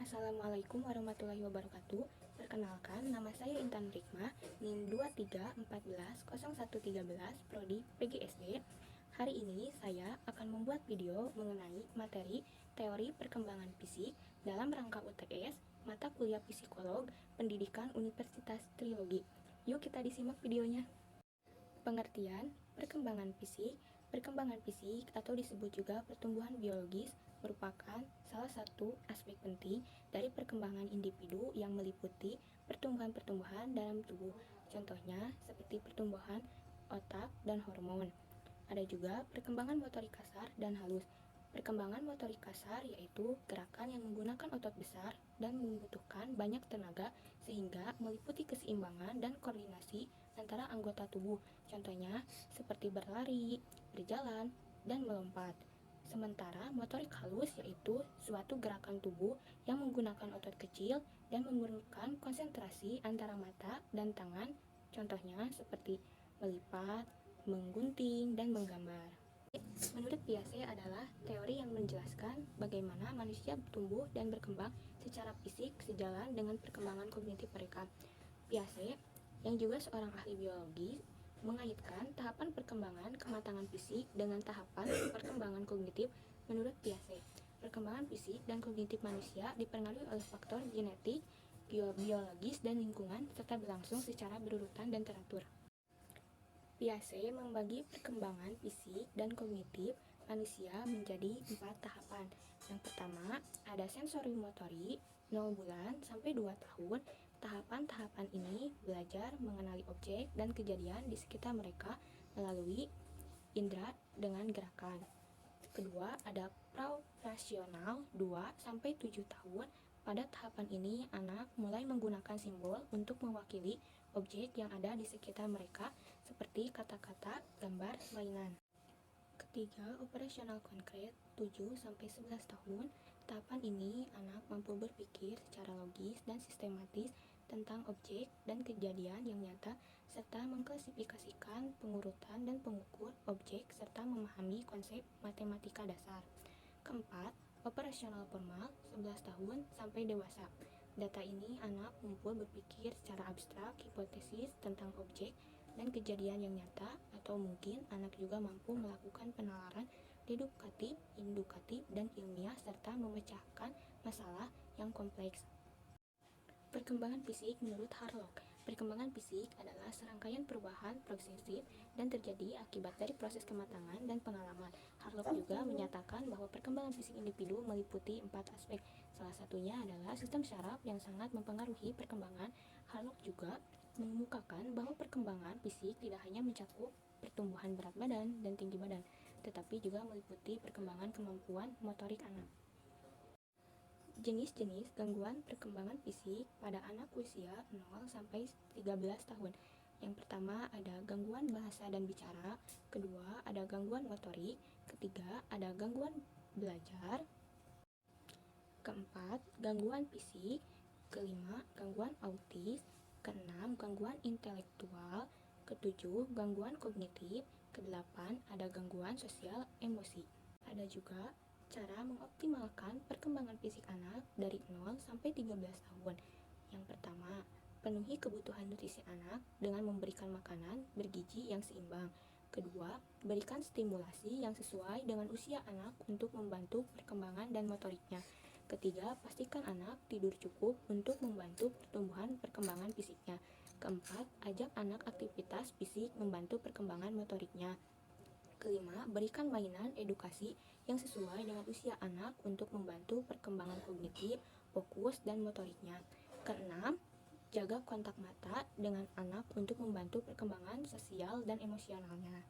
Assalamualaikum warahmatullahi wabarakatuh. Perkenalkan, nama saya Intan Rikma, NIM 23140113, Prodi PGSD. Hari ini saya akan membuat video mengenai materi teori perkembangan fisik dalam rangka UTS, mata kuliah Psikolog, Pendidikan Universitas Trilogi. Yuk kita disimak videonya. Pengertian perkembangan fisik. Perkembangan fisik atau disebut juga pertumbuhan biologis merupakan salah satu aspek penting dari perkembangan individu yang meliputi pertumbuhan-pertumbuhan dalam tubuh. Contohnya seperti pertumbuhan otak dan hormon. Ada juga perkembangan motorik kasar dan halus. Perkembangan motorik kasar yaitu gerakan yang menggunakan otot besar dan membutuhkan banyak tenaga sehingga meliputi keseimbangan dan koordinasi antara anggota tubuh. Contohnya seperti berlari, berjalan, dan melompat. Sementara motorik halus yaitu suatu gerakan tubuh yang menggunakan otot kecil dan memerlukan konsentrasi antara mata dan tangan. Contohnya seperti melipat, menggunting, dan menggambar. Menurut Piaget adalah teori yang menjelaskan bagaimana manusia tumbuh dan berkembang secara fisik sejalan dengan perkembangan kognitif mereka. Piaget, yang juga seorang ahli biologi, mengaitkan tahapan perkembangan kematangan fisik dengan tahapan perkembangan kognitif. Menurut Piaget, perkembangan fisik dan kognitif manusia dipengaruhi oleh faktor genetik, biologis, dan lingkungan serta berlangsung secara berurutan dan teratur. Piaget membagi perkembangan fisik dan kognitif manusia menjadi 4 tahapan. Yang pertama, ada sensorimotorik 0 bulan sampai 2 tahun. Tahapan-tahapan ini belajar mengenali objek dan kejadian di sekitar mereka melalui indera dengan gerakan. Kedua, ada praoperasional 2 sampai 7 tahun. Pada tahapan ini, anak mulai menggunakan simbol untuk mewakili objek yang ada di sekitar mereka, seperti kata-kata, gambar, mainan. Ketiga, operasional konkret 7 sampai 11 tahun. Tahapan ini, anak mampu berpikir secara logis dan sistematis tentang objek dan kejadian yang nyata, serta mengklasifikasikan pengurutan dan pengukur objek, serta memahami konsep matematika dasar. Keempat, operasional formal 11 tahun sampai dewasa. Data ini anak mampu berpikir secara abstrak, hipotesis tentang objek dan kejadian yang nyata, atau mungkin anak juga mampu melakukan penalaran deduktif, indukatif, dan ilmiah, serta memecahkan masalah yang kompleks. Perkembangan fisik menurut Harlock. Perkembangan fisik adalah serangkaian perubahan progresif dan terjadi akibat dari proses kematangan dan pengalaman. Harlock juga menyatakan bahwa perkembangan fisik individu meliputi 4 aspek. Salah satunya adalah sistem syaraf yang sangat mempengaruhi perkembangan. Harlock juga mengemukakan bahwa perkembangan fisik tidak hanya mencakup pertumbuhan berat badan dan tinggi badan, tetapi juga meliputi perkembangan kemampuan motorik anak. Jenis-jenis gangguan perkembangan fisik pada anak usia 0 sampai 13 tahun. Yang pertama ada gangguan bahasa dan bicara, kedua ada gangguan motorik, ketiga ada gangguan belajar, keempat gangguan fisik, kelima gangguan autis, keenam gangguan intelektual, ketujuh gangguan kognitif, kedelapan ada gangguan sosial emosi. Ada juga cara mengoptimalkan perkembangan fisik anak dari 0 sampai 13 tahun. Yang pertama, penuhi kebutuhan nutrisi anak dengan memberikan makanan bergizi yang seimbang. Kedua, berikan stimulasi yang sesuai dengan usia anak untuk membantu perkembangan dan motoriknya. Ketiga, pastikan anak tidur cukup untuk membantu pertumbuhan perkembangan fisiknya. Keempat, ajak anak aktivitas fisik membantu perkembangan motoriknya. Kelima, berikan mainan edukasi yang sesuai dengan usia anak untuk membantu perkembangan kognitif, fokus, dan motoriknya. Keenam, jaga kontak mata dengan anak untuk membantu perkembangan sosial dan emosionalnya.